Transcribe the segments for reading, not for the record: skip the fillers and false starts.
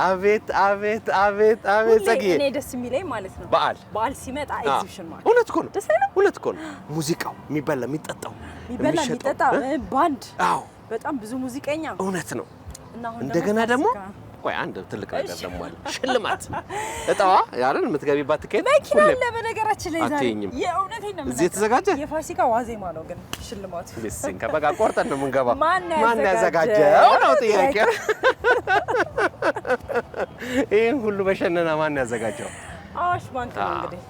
አቤት አቤት አቤት አቤት ጸጊ እኔ ደስ የሚለኝ ማለት ነው በዓል ሲመጣ ኤግዚቢሽን ማለት እውነት እኮ ነው ደስ አይልም? እውነት እኮ ነው። ሙዚቃው የሚበላ የሚጠጣው ባንድ በጣም ብዙ ሙዚቀኛ እውነት ነው። እንደገና ደግሞ ቆይ አንድ ትልቅ ነገር ደግሞ አለ። ሽልማት እጣዋ ያለን የምትገቢባት ትኬት መኪና አለ። በነገራችን ላይ ዛሬ የእውነቴን ነው እዚህ የተዘጋጀ የፋሲካ ዋዜማ ነው ግን ሽልማቱ ቢስን ከበቃ ቆርጠን ነው የምንገባው። ማን ያዘጋጀው ነው ጥያቄው። ይሄን ሁሉ በሸነና ማን ያዘጋጀው? አዋሽ ባንክ ነው እንግዲህ።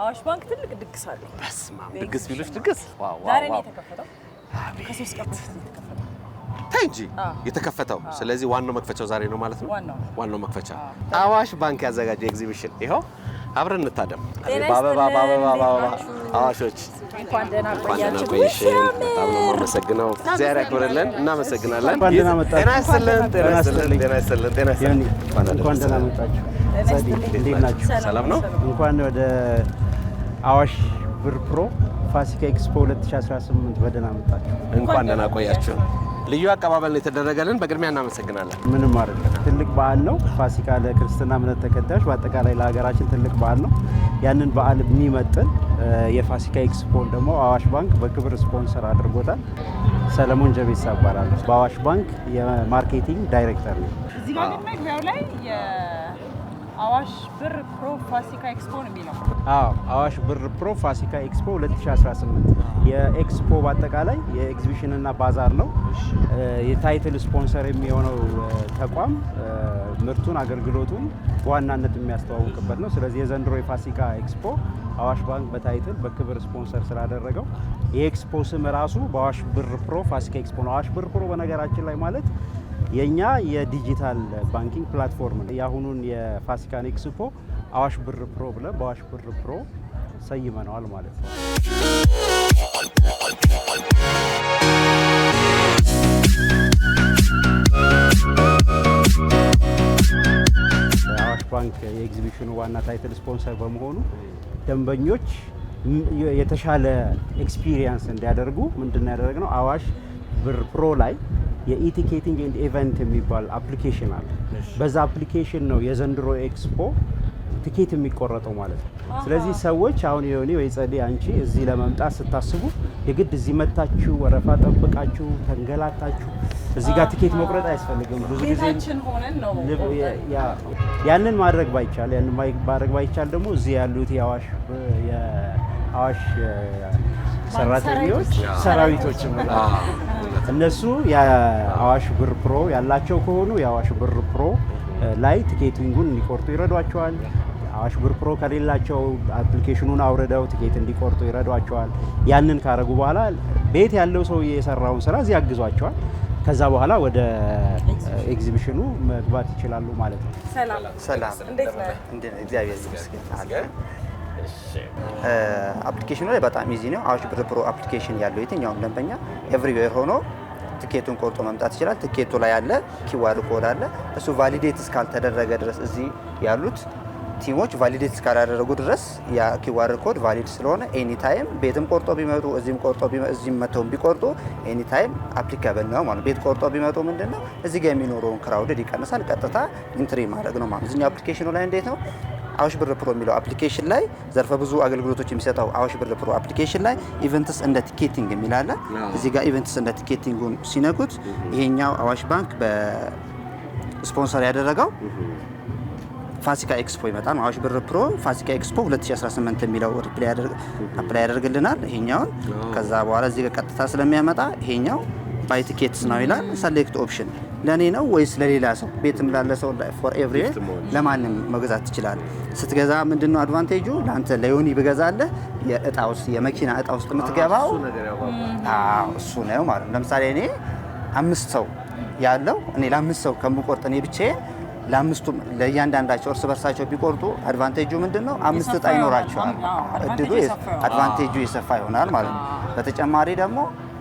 አዋሽ ባንክ ትልቅ ድግስ አለ። በስመ አብ ድግስ ቢሉሽ ድግስ ዋው ዋው ዛሬ ነው የተከፈተው። ከ3 ቀን በፊት ነው የተከፈተው እንጂ የተከፈተው። ስለዚህ ዋናው መክፈቻው ዛሬ ነው ማለት ነው። ዋናው መክፈቻ አዋሽ ባንክ ያዘጋጀው ኤግዚቢሽን ይሄው አብረን እንታደም። ባባባ አዋሾች እንኳን ደህና ቆያችሁ። በጣም ነው የማመሰግነው። እግዚአብሔር ያክብርልን። እናመሰግናለን። ጤና ይስጥልን። እንኳን ደህና መጣችሁ። እንዴት ናችሁ? ሰላም ነው። እንኳን ወደ አዋሽ ብር ፕሮ ፋሲካ ኤክስፖ 2018 በደህና መጣችሁ። እንኳን ደህና ቆያችሁ። ልዩ አቀባበል ነው የተደረገልን። በቅድሚያ እናመሰግናለን። ምንም አይደለም። ትልቅ በዓል ነው ፋሲካ ለክርስትና እምነት ተከታዮች በአጠቃላይ ለሀገራችን ትልቅ በዓል ነው። ያንን በዓል የሚመጥን የፋሲካ ኤክስፖን ደግሞ አዋሽ ባንክ በክብር ስፖንሰር አድርጎታል። ሰለሞን ጀቤሳ እባላለሁ። በአዋሽ ባንክ የማርኬቲንግ ዳይሬክተር ነው። እዚህ ጋር ግን መግቢያው ላይ አዋሽ ብር ፕሮ ፋሲካ ኤክስፖ ነው የሚለው። አዋሽ ብር ፕሮ ፋሲካ ኤክስፖ 2018 የኤክስፖ በአጠቃላይ የኤግዚቢሽንና ባዛር ነው። የታይትል ስፖንሰር የሚሆነው ተቋም ምርቱን አገልግሎቱን በዋናነት የሚያስተዋውቅበት ነው። ስለዚህ የዘንድሮ የፋሲካ ኤክስፖ አዋሽ ባንክ በታይትል በክብር ስፖንሰር ስላደረገው የኤክስፖ ስም ራሱ በአዋሽ ብር ፕሮ ፋሲካ ኤክስፖ ነው። አዋሽ ብር ፕሮ በነገራችን ላይ ማለት የኛ የዲጂታል ባንኪንግ ፕላትፎርም ነው። የአሁኑን የፋሲካን ኤክስፖ አዋሽ ብር ፕሮ ብለን በአዋሽ ብር ፕሮ ሰይመነዋል ማለት ነው። አዋሽ ባንክ የኤግዚቢሽኑ ዋና ታይትል ስፖንሰር በመሆኑ ደንበኞች የተሻለ ኤክስፒሪየንስ እንዲያደርጉ ምንድን ያደረግነው አዋሽ ብር ፕሮ ላይ የኢቲኬቲንግ ኤንድ ኢቨንት የሚባል አፕሊኬሽን አለ። በዛ አፕሊኬሽን ነው የዘንድሮ ኤክስፖ ቲኬት የሚቆረጠው ማለት ነው። ስለዚህ ሰዎች አሁን የሆነ ወይ ጸዴ አንቺ እዚህ ለመምጣት ስታስቡ የግድ እዚህ መታችሁ ወረፋ ጠብቃችሁ ተንገላታችሁ እዚህ ጋር ቲኬት መቁረጥ አያስፈልግም። ብዙ ጊዜ ያንን ማድረግ ባይቻል ደግሞ እዚህ ያሉት የአዋሽ ሰራዊቶች እነሱ የአዋሽ ብር ፕሮ ያላቸው ከሆኑ የአዋሽ ብር ፕሮ ላይ ቲኬቲንጉን እንዲቆርጡ ይረዷቸዋል። አዋሽ ብር ፕሮ ከሌላቸው አፕሊኬሽኑን አውርደው ቲኬት እንዲቆርጡ ይረዷቸዋል። ያንን ካረጉ በኋላ ቤት ያለው ሰው የሰራውን ስራ እዚህ ያግዟቸዋል። ከዛ በኋላ ወደ ኤግዚቢሽኑ መግባት ይችላሉ ማለት ነው። ሰላም እንዴት ነህ? እግዚአብሔር ይመስገን። አፕሊኬሽኑ ላይ በጣም ኢዚ ነው። አዋሽ ብር ፕሮ አፕሊኬሽን ያለው የትኛውም ደንበኛ ኤቭሪዌር ሆኖ ቲኬቱን ቆርጦ መምጣት ይችላል። ቲኬቱ ላይ ያለ ኪዋር ኮድ አለ። እሱ ቫሊዴት እስካልተደረገ ድረስ እዚህ ያሉት ቲሞች ቫሊዴት እስካላደረጉ ድረስ ያ ኪዋር ኮድ ቫሊድ ስለሆነ ኤኒ ታይም ቤትም ቆርጦ ቢመጡ እዚህም መተውም ቢቆርጡ ኤኒ ታይም አፕሊካብል ነው ማለት። ቤት ቆርጦ ቢመጡ ምንድነው እዚህ ጋር የሚኖረውን ክራውድ ይቀንሳል። ቀጥታ ኢንትሪ ማድረግ ነው ማለት። እዚህኛው አፕሊኬሽኑ ላይ እንዴት ነው አዋሽ ብር ፕሮ የሚለው አፕሊኬሽን ላይ ዘርፈ ብዙ አገልግሎቶች የሚሰጠው አዋሽ ብር ፕሮ አፕሊኬሽን ላይ ኢቨንትስ እንደ ቲኬቲንግ የሚል አለ። እዚህ ጋር ኢቨንትስ እንደ ቲኬቲንጉን ሲነኩት ይሄኛው አዋሽ ባንክ በስፖንሰር ያደረገው ፋሲካ ኤክስፖ ይመጣል። አዋሽ ብር ፕሮ ፋሲካ ኤክስፖ 2018 የሚለው አፕላይ ያደርግልናል ይሄኛውን። ከዛ በኋላ እዚህ ጋር ቀጥታ ስለሚያመጣ ይሄኛው ባይ ቲኬትስ ነው ይላል። ሰሌክት ኦፕሽን ለኔ ነው ወይስ ለሌላ ሰው? ቤትም ላለ ሰው ፎር ኤቭሪ ለማንም መግዛት ትችላል። ስትገዛ ምንድነው አድቫንቴጁ? ለአንተ ለዮኒ ብገዛለህ የእጣ ውስጥ የመኪና እጣ ውስጥ የምትገባው እሱ ነው ማለት ነው። ለምሳሌ እኔ 5 ሰው ያለው እኔ ለ5 ሰው ከምቆርጥ እኔ ብቻዬን ለአምስቱም ለእያንዳንዳቸው እርስ በርሳቸው ቢቆርጡ አድቫንቴጁ ምንድነው? 5 እጣ ይኖራቸዋል። እድሉ አድቫንቴጁ የሰፋ ይሆናል ማለት ነው። በተጨማሪ ደግሞ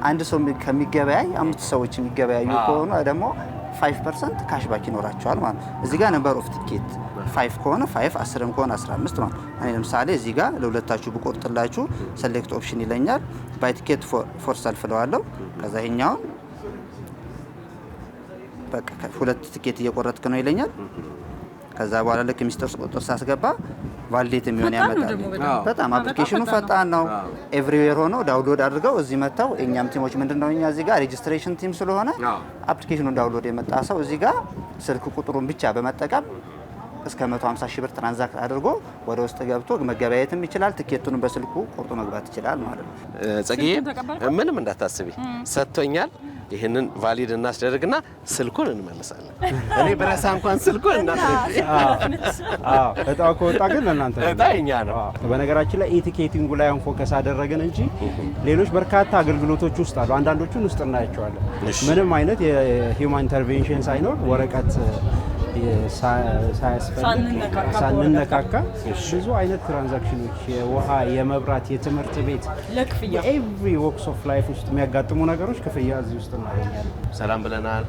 አንድ ሰው ከሚገበያይ 5 ሰዎች የሚገበያዩ ከሆነ ደግሞ 5% ካሽባክ ይኖራቸዋል ማለት ነው። እዚህ ጋር ነምበር ኦፍ ቲኬት 5 ከሆነ 5 10 ከሆነ 15 ማለት ነው። እኔ ለምሳሌ እዚህ ጋር ለሁለታችሁ ብቆርጥላችሁ ሴሌክት ኦፕሽን ይለኛል። ባይ ቲኬት ፎር ሰልፍ ለዋለሁ። ከዛ ይሄኛውን በቃ ሁለት ትኬት እየቆረጥክ ነው ይለኛል። ከዛ በኋላ ልክ ሚስጥር ቁጥር ሳስገባ ቫሊዴት የሚሆን ያመጣል። በጣም አፕሊኬሽኑ ፈጣን ነው። ኤቭሪዌር ሆኖ ዳውንሎድ አድርገው እዚህ መጥተው እኛም ቲሞች ምንድነው እኛ እዚህ ጋር ሬጂስትሬሽን ቲም ስለሆነ አፕሊኬሽኑን ዳውንሎድ የመጣ ሰው እዚህ ጋር ስልክ ቁጥሩን ብቻ በመጠቀም እስከ 150 ሺህ ብር ትራንዛክት አድርጎ ወደ ውስጥ ገብቶ መገበያየትም ይችላል። ትኬቱን በስልኩ ቆርጦ መግባት ይችላል ማለት ነው። ጸግዬ ምንም እንዳታስቢ ሰጥቶኛል። ይሄንን ቫሊድ እናስደርግና ስልኩን እንመልሳለን። እኔ በራሳ እንኳን ስልኩን እናስደርግ። እጣው ከወጣ ግን ለእናንተ እጣኛ ነው። በነገራችን ላይ ኢቲኬቲንጉ ላይ ፎከስ አደረግን እንጂ ሌሎች በርካታ አገልግሎቶች ውስጥ አሉ። አንዳንዶቹን ውስጥ እናያቸዋለን። ምንም አይነት የሂውማን ኢንተርቬንሽን ሳይኖር ወረቀት ሳንነካካ ብዙ አይነት ትራንዛክሽኖች የውሃ፣ የመብራት፣ የትምህርት ቤት ለክፍያ ኤቭሪ ዎክስ ኦፍ ላይፍ ውስጥ የሚያጋጥሙ ነገሮች ክፍያ እዚህ ውስጥ እናገኛለን። ሰላም ብለናል።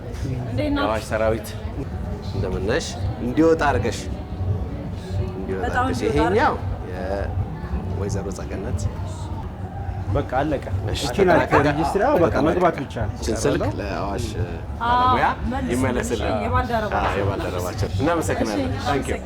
የአዋሽ ሰራዊት እንደምን ነሽ? እንዲወጣ አድርገሽ ይሄኛው የወይዘሮ ጸገነት በቃ አለቀ። እቺና ሬጅስትራው በቃ መግባት ብቻ ነው። ስልክ ለአዋሽ ባለሙያ ይመለስልን። የባልደረባችን እናመሰግናለን። ታንክ ዩ።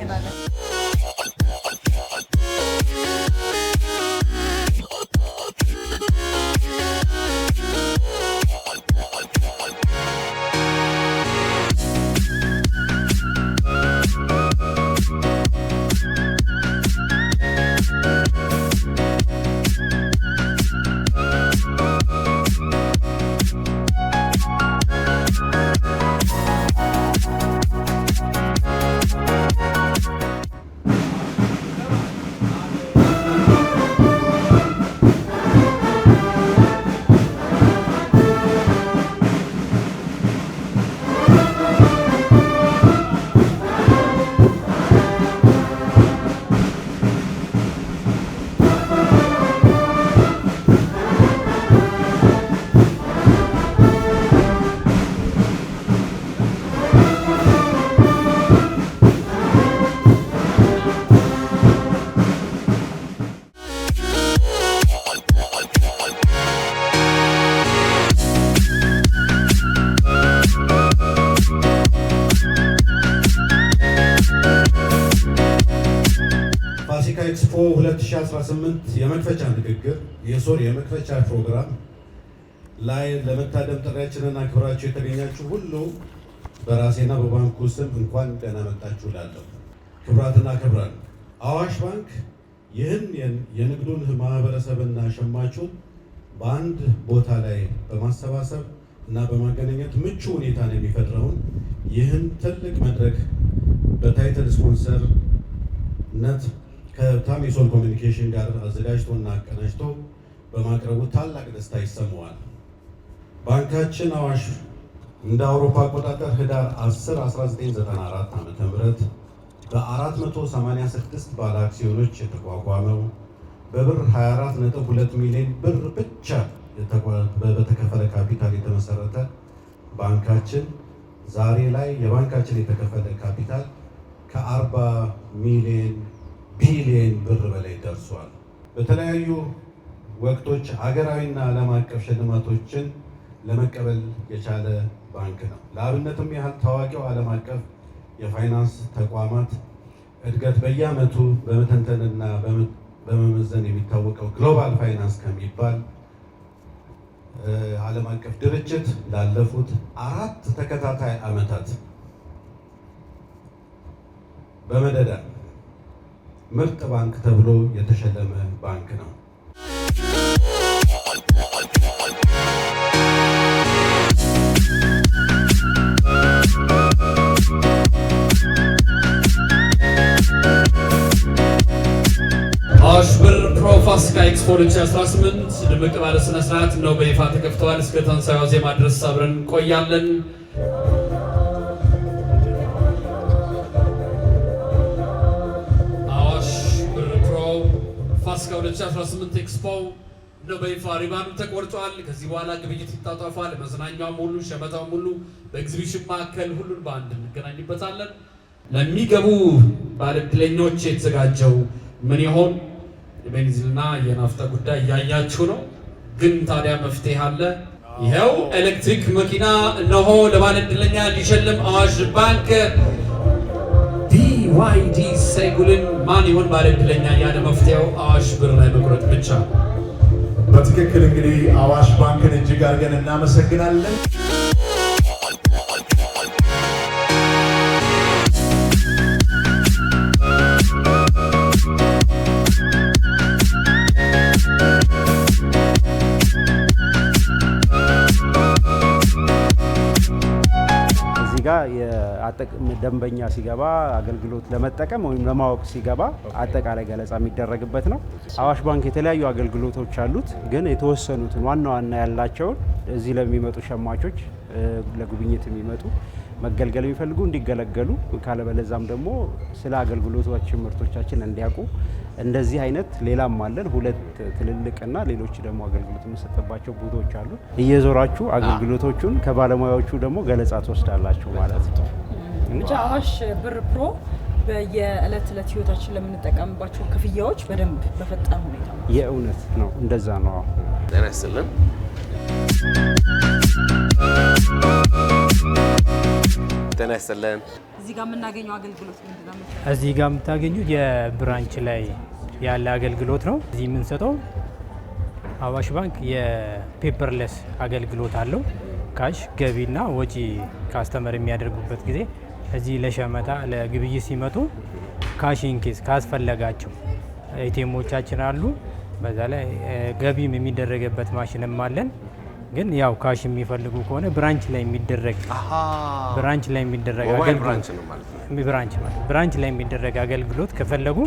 ኤክስፖ 2018 የመክፈቻ ንግግር የመክፈቻ ፕሮግራም ላይ ለመታደም ጥሪያችንን አክብራችሁ የተገኛችሁ ሁሉ በራሴና በባንኩ ስም እንኳን ደህና መጣችሁ እላለሁ። ክቡራትና ክቡራን፣ አዋሽ ባንክ ይህን የንግዱን ማህበረሰብና ሸማቹን በአንድ ቦታ ላይ በማሰባሰብ እና በማገናኘት ምቹ ሁኔታን የሚፈጥረውን ይህን ትልቅ መድረክ በታይትል ስፖንሰርነት ከታሚሶል ኮሚኒኬሽን ጋር አዘጋጅቶና አቀናጅቶ በማቅረቡ ታላቅ ደስታ ይሰማዋል። ባንካችን አዋሽ እንደ አውሮፓ አቆጣጠር ህዳር 10 1994 ዓ.ም በ486 ባለ አክሲዮኖች የተቋቋመው በብር 24.2 ሚሊዮን ብር ብቻ በተከፈለ ካፒታል የተመሰረተ ባንካችን ዛሬ ላይ የባንካችን የተከፈለ ካፒታል ከ40 ቢሊዮን ብር በላይ ደርሷል። በተለያዩ ወቅቶች ሀገራዊና ዓለም አቀፍ ሽልማቶችን ለመቀበል የቻለ ባንክ ነው። ለአብነትም ያህል ታዋቂው ዓለም አቀፍ የፋይናንስ ተቋማት እድገት በየዓመቱ በመተንተንና በመመዘን የሚታወቀው ግሎባል ፋይናንስ ከሚባል ዓለም አቀፍ ድርጅት ላለፉት 4 ተከታታይ ዓመታት በመደዳ ምርጥ ባንክ ተብሎ የተሸለመ ባንክ ነው። አዋሽ ብር ፕሮ ፋሲካ ኤክስፖ 2018 ድምቅ ባለ ስነ ስርዓት ነው በይፋ ተከፍተዋል። እስከ ትንሣኤ ዋዜማ ድረስ አብረን እንቆያለን። አዋሽ ብር ፕሮ ፋሲካ 2018 ኤክስፖ ነው በይፋ ሪባኑ ተቆርጧል። ከዚህ በኋላ ግብይት ይጣጣፋል። መዝናኛውም ሁሉ ሸመታውም ሁሉ በኤግዚቢሽን ማዕከል ሁሉን በአንድ እንገናኝበታለን። ለሚገቡ ባለዕድለኞች የተዘጋጀው ምን ይሆን? የቤንዚንና የናፍጣ ጉዳይ እያያችሁ ነው። ግን ታዲያ መፍትሄ አለ። ይኸው ኤሌክትሪክ መኪና እነሆ ለባለ ዕድለኛ ሊሸልም አዋሽ ባንክ BYD ሳይክልን ማን ይሆን ባለ ዕድለኛ? ያለ መፍትሄው አዋሽ ብር ላይ መቁረጥ ብቻ። በትክክል እንግዲህ አዋሽ ባንክን እጅግ አድርገን እናመሰግናለን። ደንበኛ ሲገባ አገልግሎት ለመጠቀም ወይም ለማወቅ ሲገባ አጠቃላይ ገለጻ የሚደረግበት ነው። አዋሽ ባንክ የተለያዩ አገልግሎቶች አሉት፣ ግን የተወሰኑትን ዋና ዋና ያላቸውን እዚህ ለሚመጡ ሸማቾች ለጉብኝት የሚመጡ መገልገል የሚፈልጉ እንዲገለገሉ፣ ካለበለዛም ደግሞ ስለ አገልግሎቶቻችን ምርቶቻችን እንዲያውቁ እንደዚህ አይነት ሌላም አለን። 2 ትልልቅና ሌሎች ደግሞ አገልግሎት የሚሰጥባቸው ቡቶች አሉ። እየዞራችሁ አገልግሎቶቹን ከባለሙያዎቹ ደግሞ ገለጻ ትወስዳላችሁ ማለት ነው። ብቻ አዋሽ ብር ፕሮ በየዕለት ዕለት ህይወታችን ለምንጠቀምባቸው ክፍያዎች በደንብ በፈጣን ሁኔታ ነው። የእውነት ነው፣ እንደዛ ነው። ጤና ይስጥልን። ጤና ይስጥልን። እዚህ ጋር የምናገኘው አገልግሎት ምንድን ነው? እዚህ ጋር የምታገኙት የብራንች ላይ ያለ አገልግሎት ነው። እዚህ የምንሰጠው አዋሽ ባንክ የፔፐርለስ አገልግሎት አለው። ካሽ ገቢና ወጪ ካስተመር የሚያደርጉበት ጊዜ እዚህ ለሸመታ ለግብይት ሲመጡ ካሽ ኢንኬስ ካስፈለጋቸው ኤቲኤሞቻችን አሉ። በዛ ላይ ገቢም የሚደረግበት ማሽንም አለን። ግን ያው ካሽ የሚፈልጉ ከሆነ ብራንች ላይ የሚደረግ ብራንች ላይ የሚደረግ አገልግሎት ከፈለጉ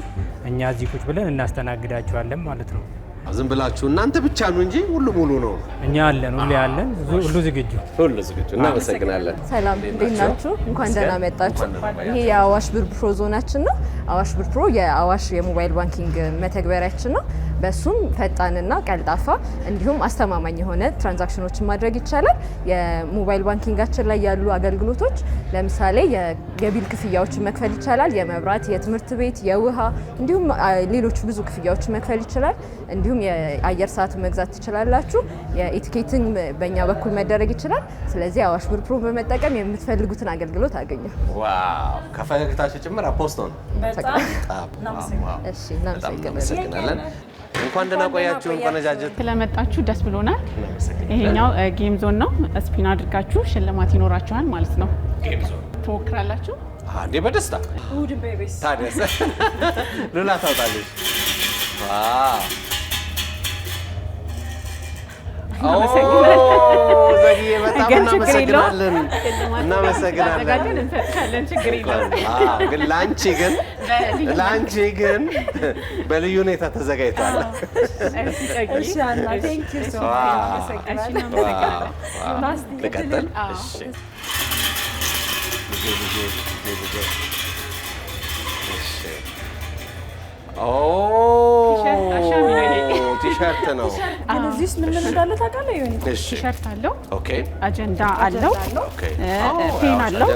እኛ እዚህ ቁጭ ብለን እናስተናግዳቸዋለን ማለት ነው። ዝም ብላችሁ እናንተ ብቻ ነው እንጂ ሁሉ ሙሉ ነው። እኛ አለን፣ ሁሌ አለን፣ ሁሉ ዝግጁ። እናመሰግናለን። ሰላም፣ እንዴት ናችሁ? እንኳን ደህና መጣችሁ። ይሄ የአዋሽ ብር ፕሮ ዞናችን ነው። አዋሽ ብር ፕሮ የአዋሽ የሞባይል ባንኪንግ መተግበሪያችን ነው። በሱም ፈጣንና ቀልጣፋ እንዲሁም አስተማማኝ የሆነ ትራንዛክሽኖችን ማድረግ ይቻላል። የሞባይል ባንኪንጋችን ላይ ያሉ አገልግሎቶች ለምሳሌ የቢል ክፍያዎችን መክፈል ይቻላል። የመብራት፣ የትምህርት ቤት፣ የውሃ እንዲሁም ሌሎች ብዙ ክፍያዎችን መክፈል ይችላል። እንዲሁም የአየር ሰዓት መግዛት ትችላላችሁ። የኢቲኬትን በእኛ በኩል መደረግ ይችላል። ስለዚህ አዋሽ ብር ፕሮ በመጠቀም የምትፈልጉትን አገልግሎት አገኙ። ዋው! ከፈገግታችሁ ጭምር አፖስቶን በጣም እናመሰግናለን። እንኳን ደህና ቆያችሁ። ቆነጃጀት ስለመጣችሁ ደስ ብሎናል። ይሄኛው ጌም ዞን ነው። ስፒን አድርጋችሁ ሽልማት ይኖራችኋል ማለት ነው። ጌም ዞን ትሞክራላችሁ? እንዴ? በደስታ እሑድን ቤቢስ ታዲያስ ሉላ ታውጣለች። ዋው! ዘግዬ በጣም እናመሰግናለን። ግን ለአንቺ ግን በልዩ ሁኔታ ተዘጋጅቷል። ልቀጥል? ቲሸርት ነው። ግን እዚህ ውስጥ ምን እንዳለ ታውቃለህ? ይሁን ቲሸርት አለው፣ አጀንዳ አለው፣ ፔን አለው፣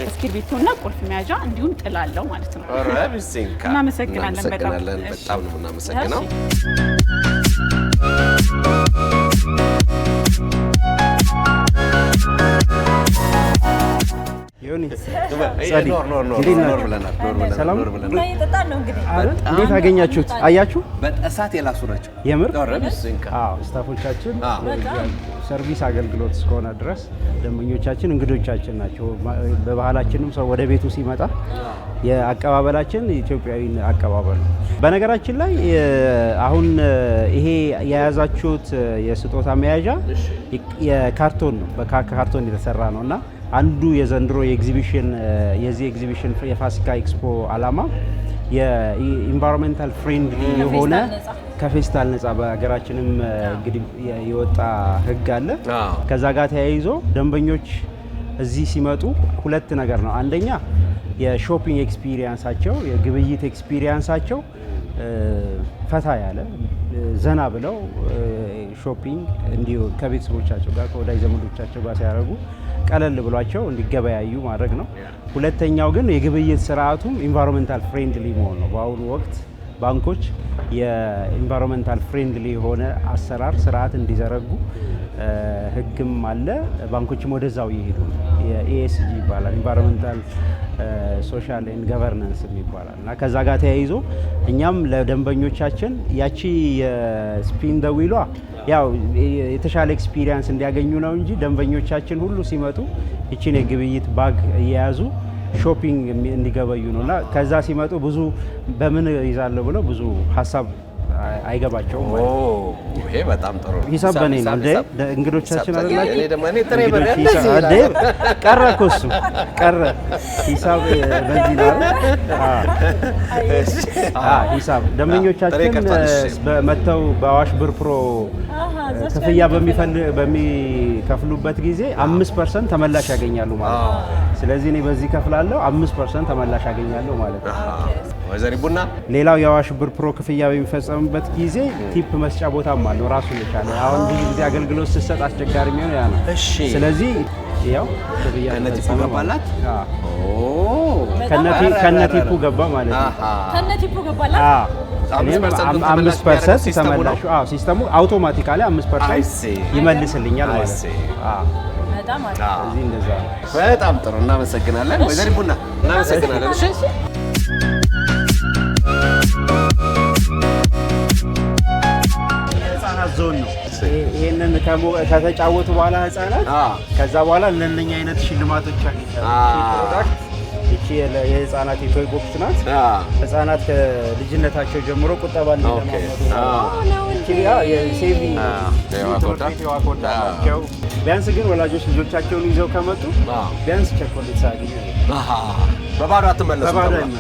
እስክሪብቶና ቁልፍ መያዣ እንዲሁም ጥላ አለው ማለት ነው። እናመሰግናለን። በጣም ነው የምናመሰግነው። እንዴት አገኛችሁት? አያችሁ? በእሳት የላሱ ናቸው የምር ስታፎቻችን ሰርቪስ አገልግሎት እስከሆነ ድረስ ደንበኞቻችን እንግዶቻችን ናቸው። በባህላችንም ሰው ወደ ቤቱ ሲመጣ የአቀባበላችን ኢትዮጵያዊ አቀባበል ነው። በነገራችን ላይ አሁን ይሄ የያዛችሁት የስጦታ መያዣ የካርቶን ነው፣ በካርቶን የተሰራ ነው እና አንዱ የዘንድሮ የዚህ ኤግዚቢሽን የፋሲካ ኤክስፖ ዓላማ የኢንቫይሮንሜንታል ፍሬንድሊ የሆነ ከፌስታል ነጻ በሀገራችንም እንግዲህ የወጣ ሕግ አለ። ከዛ ጋር ተያይዞ ደንበኞች እዚህ ሲመጡ ሁለት ነገር ነው። አንደኛ የሾፒንግ ኤክስፒሪየንሳቸው የግብይት ኤክስፒሪየንሳቸው ፈታ ያለ ዘና ብለው ሾፒንግ እንዲሁ ከቤተሰቦቻቸው ጋር ከወዳጅ ዘመዶቻቸው ጋር ሲያደርጉ ቀለል ብሏቸው እንዲገበያዩ ማድረግ ነው። ሁለተኛው ግን የግብይት ስርዓቱም ኢንቫይሮንሜንታል ፍሬንድሊ መሆን ነው። በአሁኑ ወቅት ባንኮች የኢንቫይሮንመንታል ፍሬንድሊ የሆነ አሰራር ስርዓት እንዲዘረጉ ህግም አለ። ባንኮችም ወደዛው ይሄዱ የኢኤስጂ ይባላል ኢንቫይሮንመንታል ሶሻል ኤንድ ገቨርናንስ ይባላል እና ከዛ ጋር ተያይዞ እኛም ለደንበኞቻችን ያቺ የስፒን ደ ዊሏ ያው የተሻለ ኤክስፒሪየንስ እንዲያገኙ ነው እንጂ ደንበኞቻችን ሁሉ ሲመጡ እቺን የግብይት ባግ እየያዙ ሾፒንግ እንዲገበዩ ነውና ከዛ ሲመጡ ብዙ በምን ይዛለው ብለው ብዙ ሀሳብ አይገባቸውም ማለት ነው። ይሄ በጣም ጥሩ ነው። ሂሳብ በኔ ነው እንደ እንግዶቻችን አይደላችሁ። እኔ ደግሞ እኔ ጥሬ ብር እንደዚህ ይላል። ቀረ እኮ እሱ ቀረ ሂሳብ በዚህ ነው። ሂሳብ ደንበኞቻችን በመተው በአዋሽ ብር ፕሮ ክፍያ በሚከፍሉበት ጊዜ 5% ተመላሽ ያገኛሉ ማለት ነው። ስለዚህ እኔ በዚህ ከፍላለሁ 5% ተመላሽ ያገኛለሁ ማለት ነው። ወይዘሪ ቡና ሌላው የአዋሽ ብር ፕሮ ክፍያ በሚፈጸምበት ጊዜ ቲፕ መስጫ ቦታም አለው ራሱን የቻለ። አሁን ብዙ ጊዜ አገልግሎት ስትሰጥ አስቸጋሪ የሚሆነው ያ ነው። ስለዚህ ያው ክፍያ ከነቲፑ ገባላት። ከነቲፑ ገባ ማለት ነው። ከነቲፑ ገባላት። 5% ተመላሹ ሲስተሙ አውቶማቲካሊ 5% ይመልስልኛል ማለት ነው። በጣም አሪፍ። እዚህ እንደዛ ነው። በጣም ጥሩ እናመሰግናለን። ወይዘሪ ቡና እናመሰግናለን። እሺ ህፃናት ዞን ነው። ይሄንን ከተጫወቱ በኋላ ህፃናት ከዛ በኋላ ለነኛ አይነት ሽልማቶች አግኝተዋል። እቺ የህፃናት የቶይ ቦክስ ናት። ህፃናት ከልጅነታቸው ጀምሮ ቁጠባ እንዲለማመዱ የሴቪንግ ናቸው። ቢያንስ ግን ወላጆች ልጆቻቸውን ይዘው ከመጡ ቢያንስ ቸኮሌት ሳያገኙ በባዶ አትመለሱም።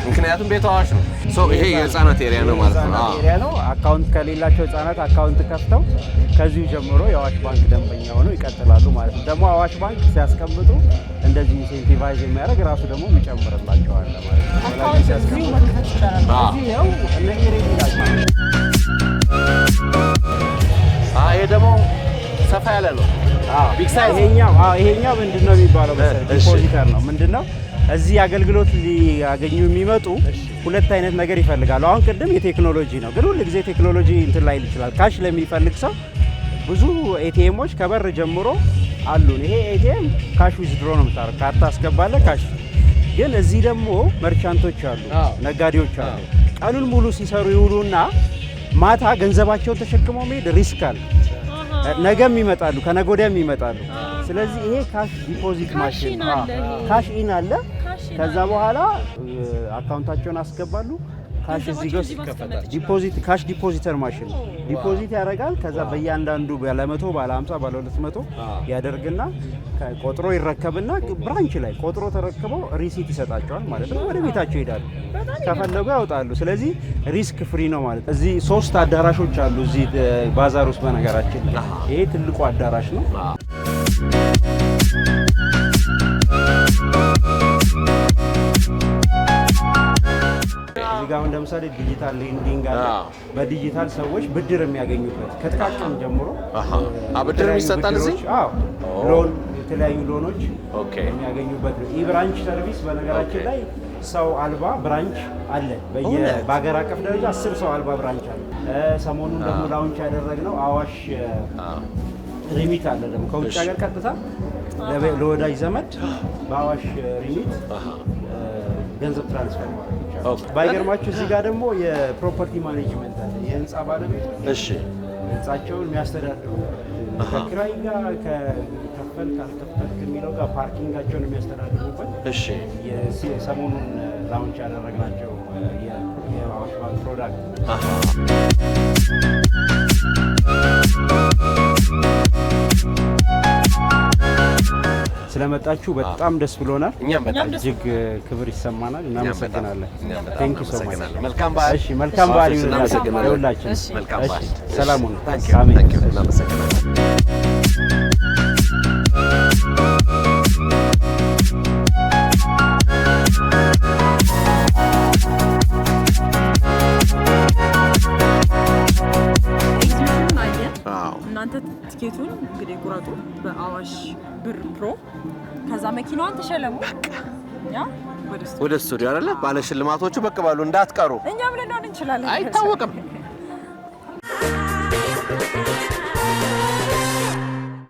ምክንያቱም ቤቱ አዋሽ ነው። ይሄ የህፃናት ኤሪያ ነው ማለት ነው። ኤሪያ ነው። አካውንት ከሌላቸው ህፃናት አካውንት ከፍተው ከዚሁ ጀምሮ የአዋሽ ባንክ ደንበኛ ሆነው ይቀጥላሉ ማለት ነው። ደግሞ አዋሽ ባንክ ሲያስቀምጡ እንደዚህ ኢንሴንቲቫይዝ የሚያደርግ ራሱ ደግሞ ይጨምርላቸዋል ማለት ነው። አካውንት እዚሁ መክፈት ይቻላል። እዚህ ያው እነዚህ ሬዲ ናቸው። ይሄ ደግሞ ሰፋ ያለ ነው። ይሄኛው ምንድነው የሚባለው መሰለኝ ዲፖዚተር ነው። ምንድነው እዚህ አገልግሎት ሊያገኙ የሚመጡ ሁለት አይነት ነገር ይፈልጋሉ። አሁን ቅድም የቴክኖሎጂ ነው፣ ግን ሁሉ ጊዜ ቴክኖሎጂ እንትን ላይ ይችላል። ካሽ ለሚፈልግ ሰው ብዙ ኤቲኤሞች ከበር ጀምሮ አሉን። ይሄ ኤቲኤም ካሽ ዊዝድሮ ነው የምታረግ፣ ካርታ አስገባለህ ካሽ። ግን እዚህ ደግሞ መርቻንቶች አሉ፣ ነጋዴዎች አሉ። ቀኑን ሙሉ ሲሰሩ ይውሉና ማታ ገንዘባቸውን ተሸክመው መሄድ ሪስክ አለ። ነገም ይመጣሉ፣ ከነገ ወዲያም ይመጣሉ። ስለዚህ ይሄ ካሽ ዲፖዚት ማሽን ካሽ ኢን አለ። ከዛ በኋላ አካውንታቸውን አስገባሉ። ካሽ እዚህ ጋር ይከፈታል። ዲፖዚት ካሽ ዲፖዚተር ማሽን ዲፖዚት ያደርጋል። ከዛ በእያንዳንዱ ባለ 100 ባለ 50 ባለ 200 ያደርግና ቆጥሮ ይረከብና ብራንች ላይ ቆጥሮ ተረክበው ሪሲት ይሰጣቸዋል ማለት ነው። ወደ ቤታቸው ይሄዳሉ፣ ከፈለጉ ያወጣሉ። ስለዚህ ሪስክ ፍሪ ነው ማለት ነው። እዚህ 3 አዳራሾች አሉ እዚህ ባዛር ውስጥ። በነገራችን ይሄ ትልቁ አዳራሽ ነው። እዚህ ጋር ለምሳሌ ዲጂታል ሌንዲንግ አለ። በዲጂታል ሰዎች ብድር የሚያገኙበት ከጥቃቅን ጀምሮ ብድር ይሰጣል እዚህ። ሎን የተለያዩ ሎኖች የሚያገኙበት ነው። ኢብራንች ሰርቪስ በነገራችን ላይ ሰው አልባ ብራንች አለ። በሀገር አቀፍ ደረጃ 10 ሰው አልባ ብራንች አለ። ሰሞኑን ደግሞ ላውንች ያደረግነው አዋሽ ሪሚት አለ። ደግሞ ከውጭ ሀገር ቀጥታ ለወዳጅ ዘመድ በአዋሽ ሪሚት ገንዘብ ትራንስፈር ማለት ይቻላል። ባይገርማችሁ እዚህ ጋር ደግሞ የፕሮፐርቲ ማኔጅመንት አለ። የህንፃ ባለቤት ህንፃቸውን የሚያስተዳድሩ ከኪራይ ጋር ከከፈል ካልከፈልክ የሚለው ጋር ፓርኪንጋቸውን የሚያስተዳድሩበት ሰሞኑን ላውንች ያደረግናቸው የአዋሽ ባንክ ፕሮዳክት ስለመጣችሁ በጣም ደስ ብሎናል። እኛም በጣም እጅግ ክብር ይሰማናል። እናመሰግናለን። ቴንክ ዩ ሶ ማች። መልካም በዓል። እሺ፣ መልካም በዓል ይሁንላችሁ። መልካም በዓል። ሰላም ሁኑ። አሜን። እናመሰግናለን። እናንተ ትኬቱን እንግዲህ ቁረጡ በአዋሽ ብር ፕሮ። ከዛ መኪናዋን ተሸለሙ። ወደ ስቱዲዮ አይደለ? ባለ ሽልማቶቹ ብቅ በሉ እንዳትቀሩ። እኛም ልንሆን እንችላለን። አይታወቅም።